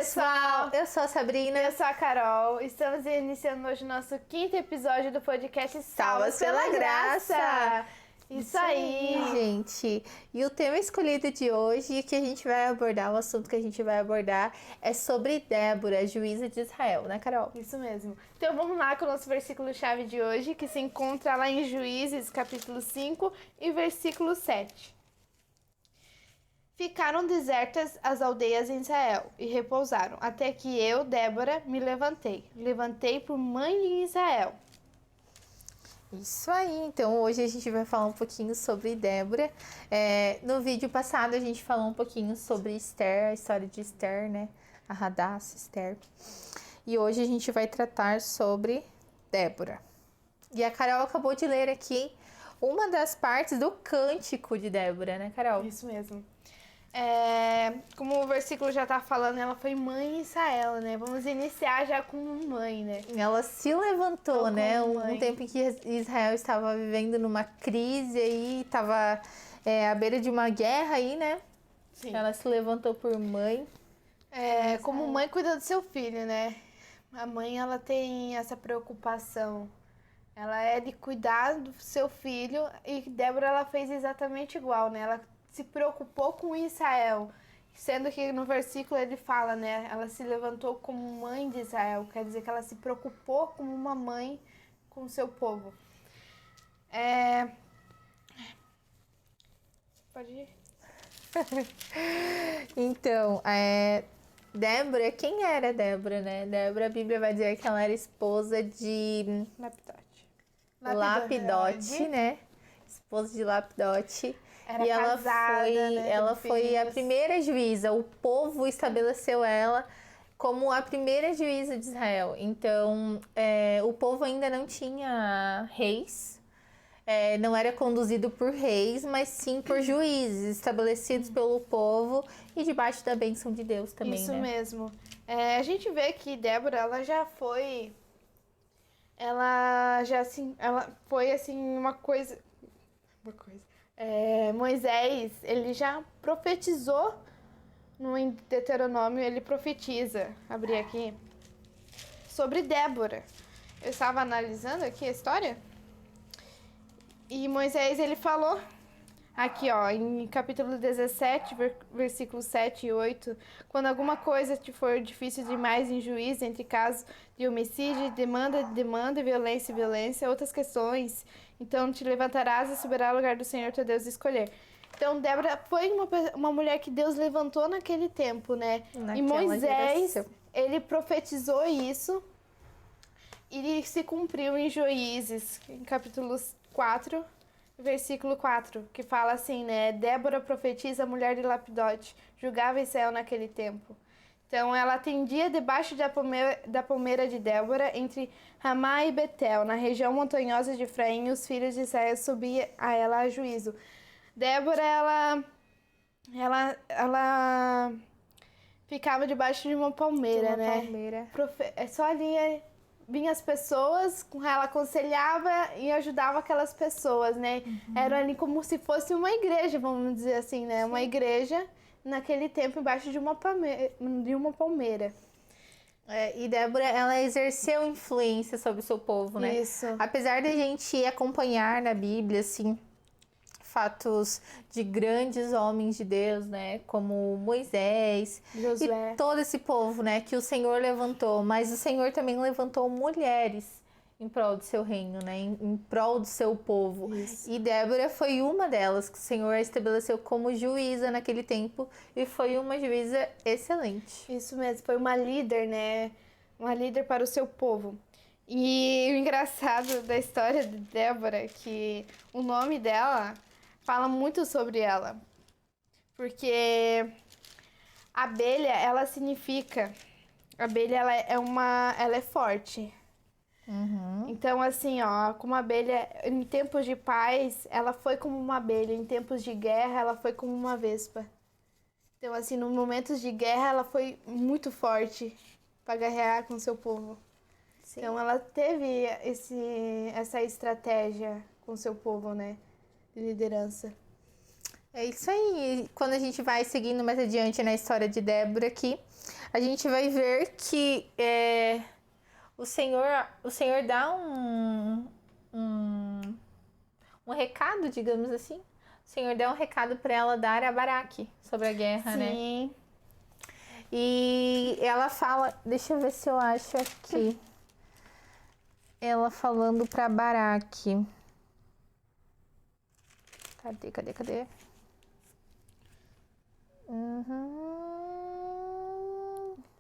pessoal, eu sou a Sabrina. Eu sou a Carol. Estamos iniciando hoje o nosso 5º episódio do podcast Salvas pela Graça. Isso aí, gente. E o tema escolhido de hoje, que a gente vai abordar, o assunto que a gente vai abordar é sobre Débora, juíza de Israel, né, Carol? Isso mesmo. Então vamos lá com o nosso versículo-chave de hoje, que se encontra lá em Juízes, capítulo 5 e versículo 7. Ficaram desertas as aldeias em Israel e repousaram, até que eu, Débora, me levantei. Levantei por mãe em Israel. Isso aí, então hoje a gente vai falar um pouquinho sobre Débora. No vídeo passado a gente falou um pouquinho sobre Esther, a história de Esther, né? A Hadassah, Esther. E hoje a gente vai tratar sobre Débora. E a Carol acabou de ler aqui uma das partes do cântico de Débora, né, Carol? Isso mesmo. Como o versículo já tá falando, ela foi mãe em Israel, né? Vamos iniciar já com mãe, né? Ela se levantou, né? Um tempo em que Israel estava vivendo numa crise aí, estava à beira de uma guerra aí, né? Sim. Ela se levantou por mãe. Como mãe cuida do seu filho, né? A mãe, ela tem essa preocupação. Ela é de cuidar do seu filho e Débora, ela fez exatamente igual, né? Ela se preocupou com Israel, sendo que no versículo ele fala, né? Ela se levantou como mãe de Israel, quer dizer que ela se preocupou como uma mãe com o seu povo. Pode ir. Então, Débora, quem era Débora, né? Débora, a Bíblia vai dizer que ela era esposa de Lapidote, né? Esposa de Lapidote. Era e ela casada, ela foi a primeira juíza. O povo estabeleceu ela como a primeira juíza de Israel. Então, o povo ainda não tinha reis. Não era conduzido por reis, mas sim por juízes estabelecidos pelo povo e debaixo da bênção de Deus também, Isso né? mesmo. A gente vê que Débora, ela foi assim uma coisa. Moisés, ele já profetizou no Deuteronômio, ele profetiza, abri aqui, sobre Débora. Eu estava analisando aqui a história e Moisés, ele falou aqui, ó, em capítulo 17, versículos 7 e 8, quando alguma coisa te for difícil demais em juízo, entre casos de homicídio, demanda, violência, outras questões, então te levantarás e subirás ao lugar do Senhor teu Deus escolher. Então, Débora foi uma mulher que Deus levantou naquele tempo, né? E Moisés, ele profetizou isso e se cumpriu em Juízes, em capítulo 4, versículo 4, que fala assim, né? Débora profetiza, mulher de Lapidote, julgava Israel naquele tempo. Então, ela atendia debaixo da palmeira de Débora, entre Ramá e Betel, na região montanhosa de Efraim, os filhos de Israel subiam a ela a juízo. Débora, ela ficava debaixo de uma palmeira, né? Só ali vinham as pessoas, ela aconselhava e ajudava aquelas pessoas, né? Era ali como se fosse uma igreja, vamos dizer assim, né? Sim. Uma igreja naquele tempo embaixo de uma palmeira. E Débora, ela exerceu influência sobre o seu povo, né? Isso. Apesar de a gente acompanhar na Bíblia, assim, fatos de grandes homens de Deus, né? Como Moisés, Josué. E todo esse povo, né? Que o Senhor levantou. Mas o Senhor também levantou mulheres em prol do seu reino, né? Em prol do seu povo. Isso. E Débora foi uma delas que o Senhor estabeleceu como juíza naquele tempo. E foi uma juíza excelente. Isso mesmo. Foi uma líder, né? Uma líder para o seu povo. E o engraçado da história de Débora é que o nome dela fala muito sobre ela. Porque abelha, ela significa... Abelha, ela é forte. Então, assim, ó, como abelha, em tempos de paz, ela foi como uma abelha. Em tempos de guerra, ela foi como uma vespa. Então, assim, nos momentos de guerra, ela foi muito forte para guerrear com seu povo. Sim. Então, ela teve essa estratégia com seu povo, né, de liderança. É isso aí. Quando a gente vai seguindo mais adiante na história de Débora aqui, a gente vai ver que o Senhor dá um recado, digamos assim. O Senhor dá um recado para ela dar a Baraque sobre a guerra, né? Sim. E ela fala, deixa eu ver se eu acho aqui. Ela falando pra Baraque. Cadê?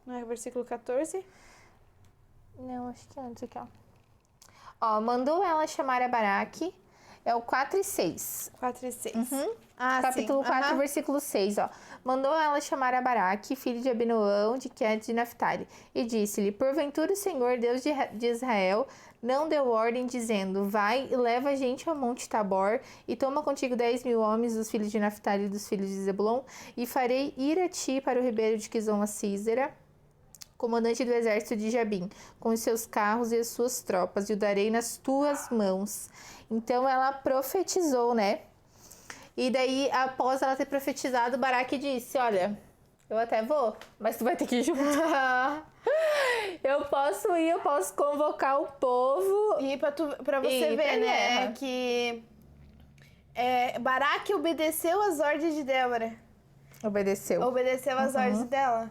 Não é o versículo 14? Não, acho que é antes aqui, ó. Ó, mandou ela chamar a Baraque. É o 4 e 6. 4 e 6. Ah, capítulo sim. 4, versículo 6, ó. Mandou ela chamar a Baraque, filho de Abinoão, de Quedes de Naphtali, e disse-lhe, porventura o Senhor, Deus de Israel, não deu ordem, dizendo, vai e leva a gente ao monte Tabor, e toma contigo 10.000 homens dos filhos de Naphtali e dos filhos de Zebulon, e farei ir a ti para o ribeiro de Quizon a Císera, comandante do exército de Jabim, com os seus carros e as suas tropas, e o darei nas tuas mãos. Então ela profetizou, né? E daí, após ela ter profetizado, Baraque disse, olha, eu até vou, mas tu vai ter que ir junto. Eu posso ir, eu posso convocar o povo. E pra você ver, né, que Baraque obedeceu às ordens de Débora. Obedeceu às ordens dela.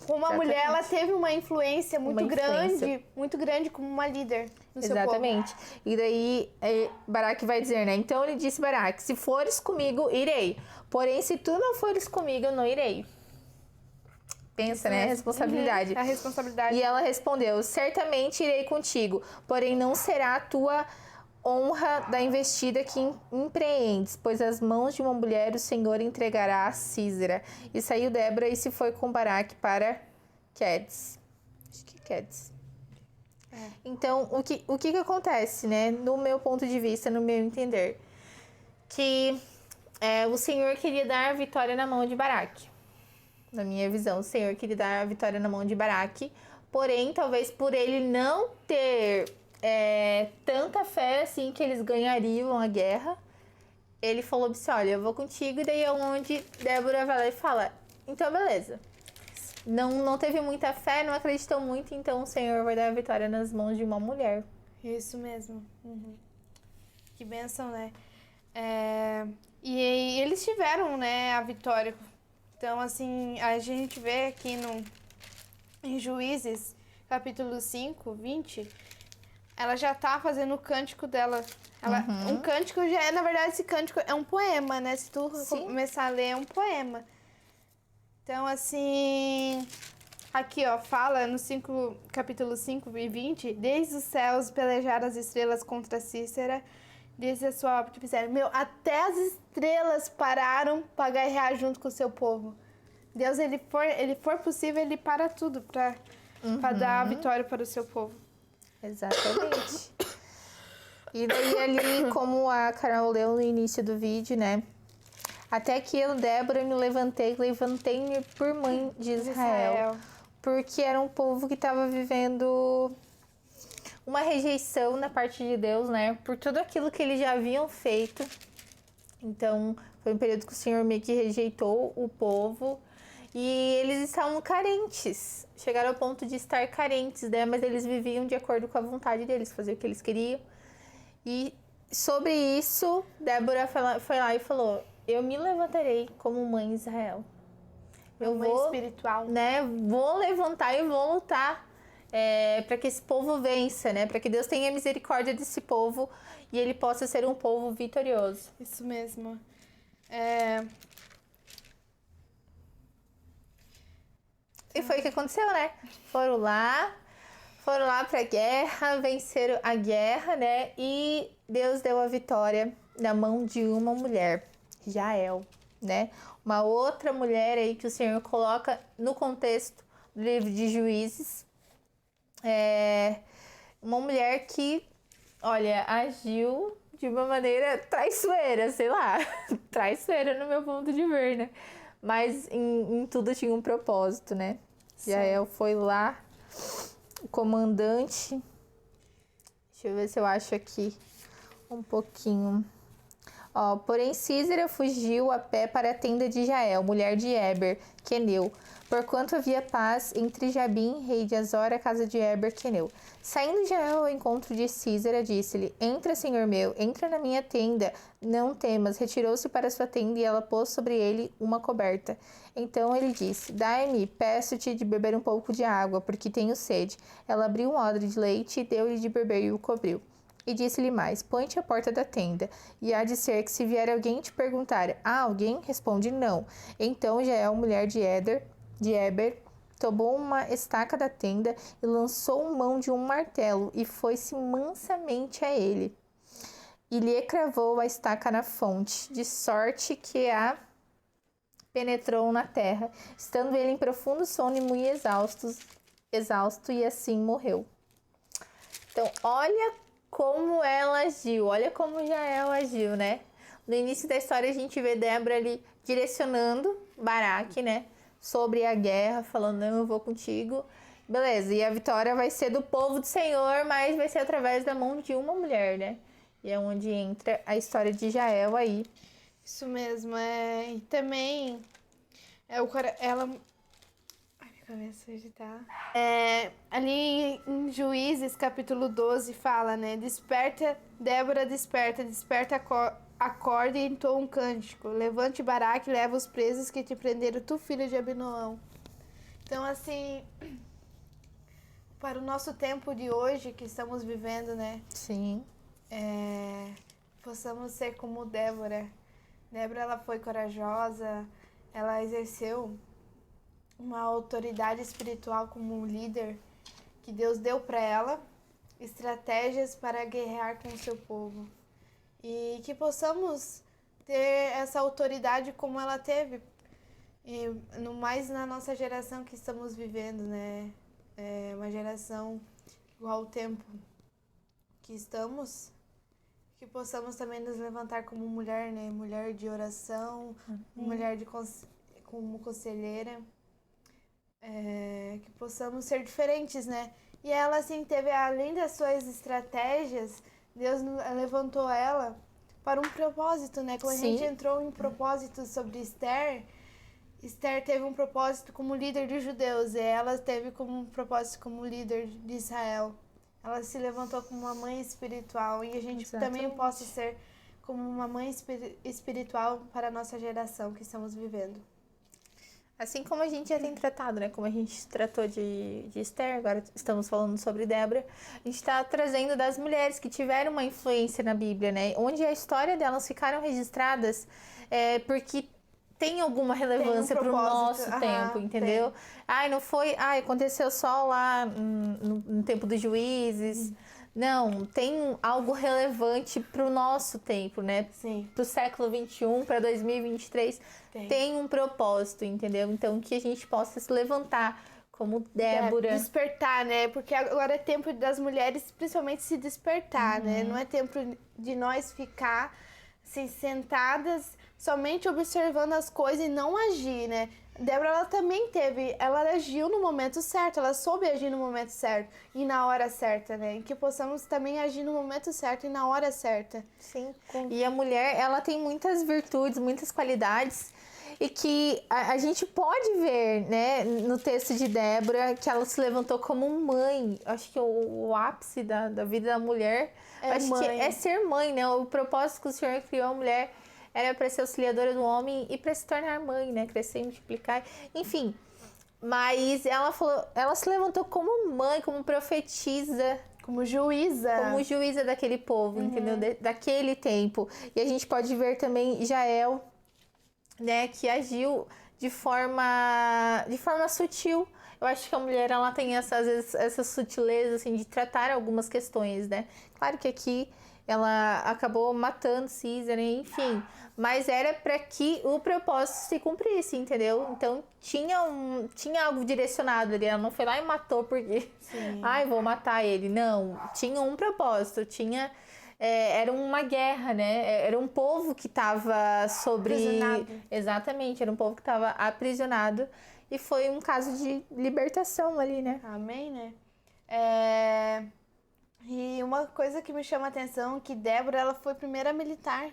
Como uma mulher, ela teve uma influência muito grande como uma líder no seu povo. E daí, Baraque vai dizer, né? Então ele disse, Baraque, se fores comigo, irei. Porém, se tu não fores comigo, eu não irei. Pensa, né? A responsabilidade. A responsabilidade. E ela respondeu, certamente irei contigo, porém não será a tua honra da investida que empreendes, pois as mãos de uma mulher o Senhor entregará a Císera. E saiu Débora e se foi com Baraque para Quedes. Acho que Quedes. Então, o que acontece, né? No meu ponto de vista, no meu entender, que o Senhor queria dar a vitória na mão de Baraque. Na minha visão, o Senhor queria dar a vitória na mão de Baraque, porém, talvez por ele não ter tanta fé assim que eles ganhariam a guerra, ele falou assim, olha, eu vou contigo, e daí é onde Débora vai lá e fala, então beleza. Não teve muita fé, não acreditou muito, então o Senhor vai dar a vitória nas mãos de uma mulher. Isso mesmo. Que bênção, né? E eles tiveram, né, a vitória. Então, assim, a gente vê aqui em Juízes, capítulo 5, 20, ela já tá fazendo o cântico dela. Um cântico na verdade, esse cântico é um poema, né? Se tu começar a ler, é um poema. Então, assim, aqui, ó, fala no capítulo 5 e 20, desde os céus pelejaram as estrelas contra Císera, desde a sua obra que fizeram. Até as estrelas pararam para guerrear junto com o seu povo. Deus, ele for possível, ele para tudo para dar a vitória para o seu povo. Exatamente. E daí ali, como a Carol leu no início do vídeo, né? Até que eu, Débora, me levantei-me por mãe de Israel. Porque era um povo que estava vivendo uma rejeição da parte de Deus, né? Por tudo aquilo que eles já haviam feito. Então, foi um período que o Senhor meio que rejeitou o povo. E eles estavam carentes. Chegaram ao ponto de estar carentes, né? Mas eles viviam de acordo com a vontade deles, faziam o que eles queriam. E sobre isso, Débora foi lá e falou, eu me levantarei como mãe Israel. Eu mãe vou, espiritual. Né? Vou levantar e vou lutar para que esse povo vença, né? Para que Deus tenha misericórdia desse povo e ele possa ser um povo vitorioso. Isso mesmo. E foi o que aconteceu, né? Foram lá pra guerra, venceram a guerra, né? E Deus deu a vitória na mão de uma mulher, Jael, né? Uma outra mulher aí que o Senhor coloca no contexto do livro de Juízes. Uma mulher que, olha, agiu de uma maneira traiçoeira, sei lá. Traiçoeira no meu ponto de ver, né? Mas em tudo tinha um propósito, né? Sim. Jael foi lá, o comandante. Deixa eu ver se eu acho aqui um pouquinho. Ó, porém Císera fugiu a pé para a tenda de Jael, mulher de Eber, queneu, porquanto havia paz entre Jabim, rei de Azor, a casa de Eber, queneu. Saindo Jael ao encontro de Císera, disse-lhe: Entra, senhor meu, entra na minha tenda, não temas. Retirou-se para sua tenda e ela pôs sobre ele uma coberta. Então ele disse: Dai-me, peço-te de beber um pouco de água, porque tenho sede. Ela abriu um odre de leite e deu-lhe de beber e o cobriu. E disse-lhe mais: Põe-te à porta da tenda, e há de ser que se vier alguém te perguntar: Há alguém? Responde: Não. Então Jael, mulher de Eber, tomou uma estaca da tenda e lançou mão de um martelo, e foi-se mansamente a ele. E lhe cravou a estaca na fonte, de sorte que a penetrou na terra, estando ele em profundo sono e muito exausto, e assim morreu. Então, olha como ela agiu, olha como Jael agiu, né? No início da história a gente vê Débora ali direcionando Baraque, né? Sobre a guerra, falando, não, eu vou contigo. Beleza, e a vitória vai ser do povo do Senhor, mas vai ser através da mão de uma mulher, né? E é onde entra a história de Jael aí. Isso mesmo, e também ela... Ai, minha cabeça hoje tá... ali em Juízes, capítulo 12, fala, né? Desperta, Débora, desperta, acorda e entoa um cântico. Levante Baraque, leva os presos que te prenderam, tu filho de Abinoão. Então, assim, para o nosso tempo de hoje que estamos vivendo, né? Sim. Possamos ser como Débora. Débora, ela foi corajosa, ela exerceu uma autoridade espiritual como líder que Deus deu para ela, estratégias para guerrear com o seu povo. E que possamos ter essa autoridade como ela teve, e no mais na nossa geração que estamos vivendo, né? É uma geração igual ao tempo que estamos, que possamos também nos levantar como mulher, né? Mulher de oração, mulher como conselheira, que possamos ser diferentes, né? E ela, assim, teve, além das suas estratégias, Deus levantou ela para um propósito, né? Quando Sim. a gente entrou em propósito sobre Esther, Esther teve um propósito como líder dos judeus, e ela teve como um propósito como líder de Israel. Ela se levantou como uma mãe espiritual, e a gente também possa ser como uma mãe espiritual para a nossa geração que estamos vivendo. Assim como a gente já tem tratado, né? Como a gente tratou de Esther, agora estamos falando sobre Débora. A gente está trazendo das mulheres que tiveram uma influência na Bíblia, né? Onde a história delas ficaram registradas porque tem alguma relevância para o nosso tempo, entendeu? Tem. Ai, não foi... Ai, aconteceu só lá no tempo dos juízes. Não, tem algo relevante para o nosso tempo, né? Sim. Para o século XXI, para 2023. Tem um propósito, entendeu? Então, que a gente possa se levantar como Débora. Despertar, né? Porque agora é tempo das mulheres, principalmente, se despertar, né? Não é tempo de nós ficar assim, sentadas, somente observando as coisas e não agir, né? Débora, ela também ela agiu no momento certo, ela soube agir no momento certo e na hora certa, né? E que possamos também agir no momento certo e na hora certa. Sim. E a mulher, ela tem muitas virtudes, muitas qualidades, e que a gente pode ver, né, no texto de Débora, que ela se levantou como mãe. Acho que o ápice da vida da mulher que é ser mãe, né? O propósito que o Senhor criou a mulher era para ser auxiliadora do homem e para se tornar mãe, né? Crescer e multiplicar. Enfim, mas ela se levantou como mãe, como profetisa. Como juíza. Como juíza daquele povo, entendeu? Daquele tempo. E a gente pode ver também Jael, né? Que agiu de forma sutil. Eu acho que a mulher, ela tem às vezes, essa sutileza, assim, de tratar algumas questões, né? Claro que aqui ela acabou matando Císera, enfim. Mas era para que o propósito se cumprisse, entendeu? Então, tinha algo direcionado ali. Ela não foi lá e matou porque... Ai, vou matar ele. Não, tinha um propósito. Era uma guerra, né? Era um povo que estava aprisionado. Exatamente, era um povo que estava aprisionado. E foi um caso de libertação ali, né? Amém, né? E uma coisa que me chama a atenção é que Débora, ela foi primeira militar.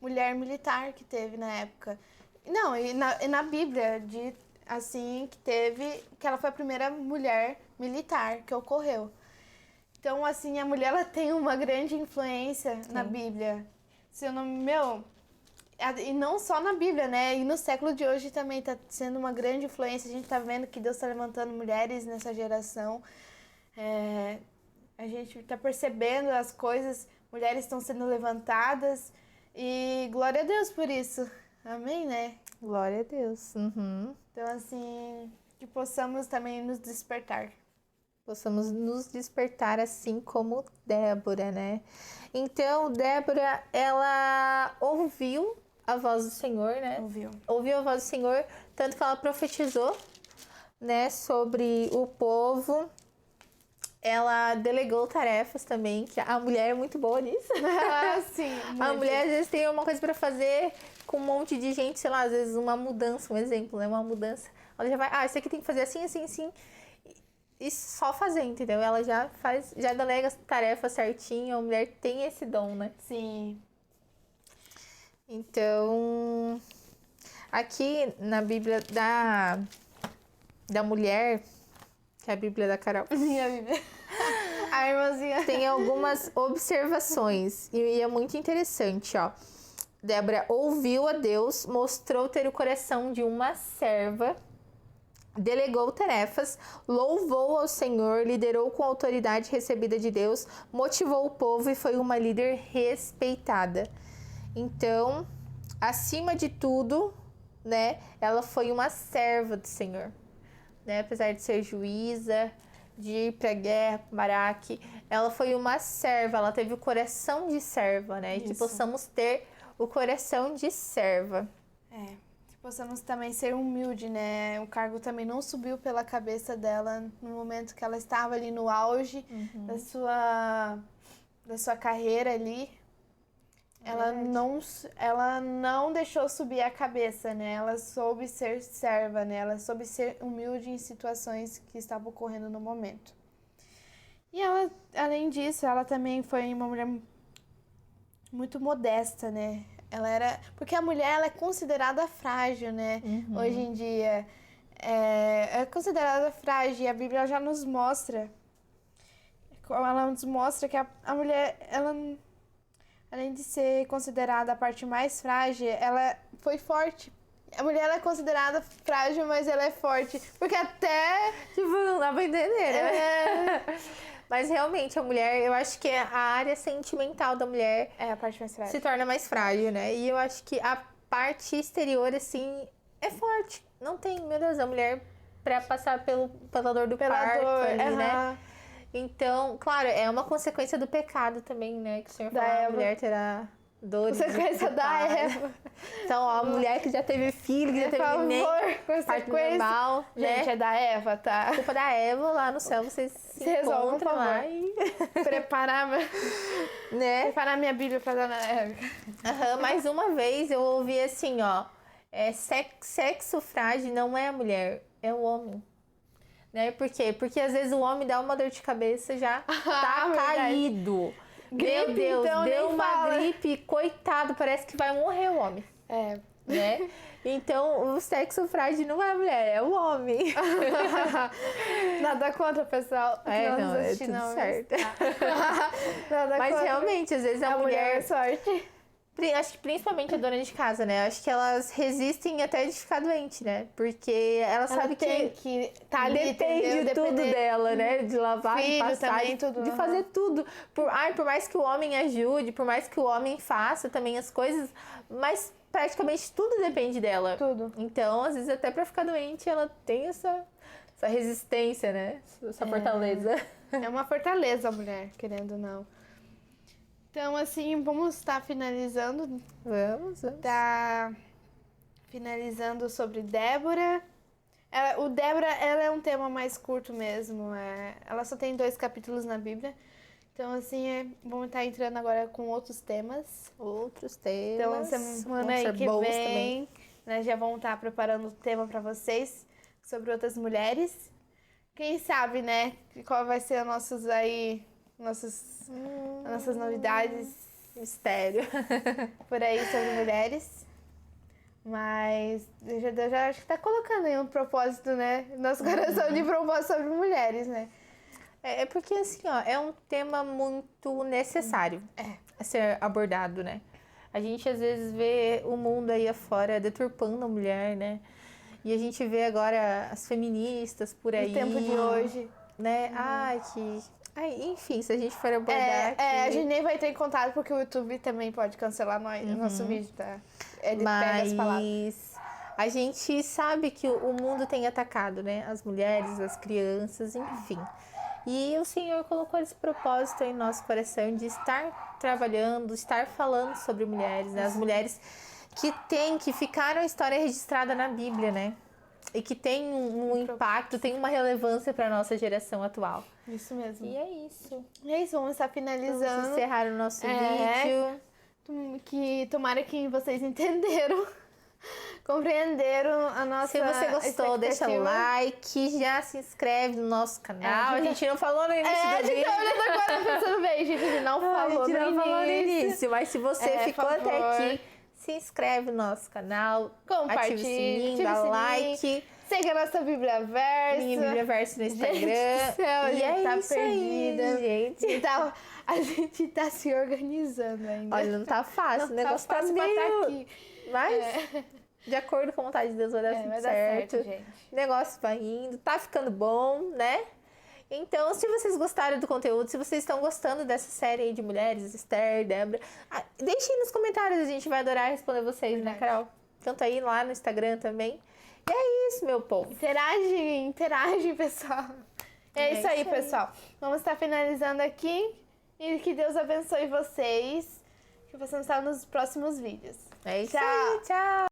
mulher militar que teve na época. Não, e na Bíblia, assim, que ela foi a primeira mulher militar que ocorreu. Então, assim, a mulher, ela tem uma grande influência na Bíblia. Se eu não, e não só na Bíblia, né? E no século de hoje também tá sendo uma grande influência. A gente tá vendo que Deus tá levantando mulheres nessa geração. A gente tá percebendo as coisas, mulheres estão sendo levantadas. E glória a Deus por isso. Amém, né? Glória a Deus. Uhum. Então, assim, que possamos também nos despertar. Possamos nos despertar assim como Débora, né? Então, Débora, ela ouviu a voz do Senhor, né? Ouviu a voz do Senhor, tanto que ela profetizou, né, sobre o povo. Ela delegou tarefas também, que a mulher é muito boa nisso. Sim. A mulher, às vezes, tem uma coisa pra fazer com um monte de gente, sei lá, às vezes uma mudança, um exemplo, né? Uma mudança. Ela já vai, isso aqui tem que fazer assim, assim, assim. E só fazer, entendeu? Ela já faz, já delega as tarefas certinho, a mulher tem esse dom, né? Sim. Então, aqui na Bíblia da mulher, que é a Bíblia da Carol, Minha Bíblia. A irmãzinha. tem algumas observações e é muito interessante, ó. Débora ouviu a Deus, mostrou ter o coração de uma serva, delegou tarefas, louvou ao Senhor, liderou com a autoridade recebida de Deus, motivou o povo e foi uma líder respeitada. Então, acima de tudo, né, ela foi uma serva do Senhor, né? Apesar de ser juíza, de ir pra guerra, pro Baraque, ela foi uma serva, ela teve o coração de serva, né? Que possamos ter o coração de serva. Que possamos também ser humilde, né? O cargo também não subiu pela cabeça dela no momento que ela estava ali no auge da sua carreira ali. Ela não deixou subir a cabeça, né? Ela soube ser serva, né? Ela soube ser humilde em situações que estavam ocorrendo no momento. E ela, além disso, ela também foi uma mulher muito modesta, né? Porque a mulher, ela é considerada frágil, né? Hoje em dia é considerada frágil e a Bíblia já nos mostra. Ela nos mostra que a mulher, ela, além de ser considerada a parte mais frágil, ela foi forte. A mulher, ela é considerada frágil, mas ela é forte. Porque até... Tipo, não dá pra entender, né? Mas realmente, a mulher, eu acho que a área sentimental da mulher é a parte mais frágil. Se torna mais frágil, né? E eu acho que a parte exterior, assim, é forte. Não tem, meu Deus, a mulher pra passar pela dor do parto ali, né? Então, claro, é uma consequência do pecado também, né? Que o Senhor falou, a mulher terá dores. Consequência da Eva. Então, ó, a mulher que já teve filho, que já teve neném, parto normal, né? Gente, é da Eva, tá? Culpa da Eva, lá no céu vocês se encontram lá e... Preparar minha Bíblia pra dar na Eva. Mais uma vez eu ouvi assim, ó, sexo frágil não é a mulher, é o homem. Né? Por quê? Porque às vezes o homem dá uma dor de cabeça já tá caído. Gripe, meu Deus, então, deu uma gripe, coitado, parece que vai morrer o homem. Né? Então, o sexo frágil não é a mulher, é o homem. Nada contra, pessoal. Não, é tudo certo. Mas contra. realmente, às vezes a mulher é sorte. Acho que principalmente a dona de casa, né? Acho que elas resistem até de ficar doente, né? Porque ela sabe que tá ali, depende de tudo dela, né? De lavar, de passar, também, tudo, de fazer tudo. Por mais que o homem ajude, por mais que o homem faça também as coisas, mas praticamente tudo depende dela. Tudo. Então, às vezes, até pra ficar doente, ela tem essa resistência, né? Essa fortaleza. É uma fortaleza a mulher, querendo ou não. Então, assim, vamos estar finalizando. Vamos. Tá finalizando sobre Débora. O Débora, ela é um tema mais curto mesmo. Ela só tem 2 capítulos na Bíblia. Então, assim, vamos estar entrando agora com outros temas. Então, semana aí que vem, né, já vamos estar preparando o tema para vocês sobre outras mulheres. Quem sabe, né, qual vai ser nossas novidades. Mistério. por aí sobre mulheres. Mas Deus já acho que tá colocando aí um propósito, né? Nosso coração de propósito sobre mulheres, né? É porque, assim, ó, é um tema muito necessário a ser abordado, né? A gente, às vezes, vê o mundo aí afora deturpando a mulher, né? E a gente vê agora as feministas por aí. No tempo de hoje. Né? Enfim, se a gente for abordar aqui... a gente nem vai ter em contato porque o YouTube também pode cancelar o nosso vídeo, tá? Ele pega as palavras. Mas a gente sabe que o mundo tem atacado, né? As mulheres, as crianças, enfim. E o Senhor colocou esse propósito em nosso coração de estar trabalhando, estar falando sobre mulheres, né? As mulheres que ficaram a história registrada na Bíblia, né? E que tem um impacto, tem uma relevância para a nossa geração atual. Isso mesmo. E é isso. É isso, vamos estar finalizando. Vamos encerrar o nosso vídeo. Que tomara que vocês entenderam, compreenderam a nossa Se você gostou, deixa like, já se inscreve no nosso canal. A gente não falou no início do vídeo. A gente tá olhando agora pensando bem, gente, a gente não falou no início. Mas se você ficou até aqui, se inscreve no nosso canal, ativa o sininho, dá like. Siga a nossa Bíblia Verso. Minha Bíblia Verso no Instagram. Gente do céu, a gente tá isso perdida. aí, gente. A gente tá se organizando ainda. Olha, não tá fácil. O negócio tá meio... aqui. Mas, de acordo com a vontade de Deus, vai dar tudo vai certo. Dar certo, gente. O negócio vai indo, tá ficando bom, né? Então, se vocês gostaram do conteúdo, se vocês estão gostando dessa série aí de mulheres, Esther, Débora, deixem nos comentários, a gente vai adorar responder vocês, né, Carol? Tanto aí lá no Instagram também. E é isso, meu povo. Interage, pessoal. É isso aí, pessoal. Vamos estar finalizando aqui. E que Deus abençoe vocês. Que possamos estar nos próximos vídeos. É isso aí, tchau.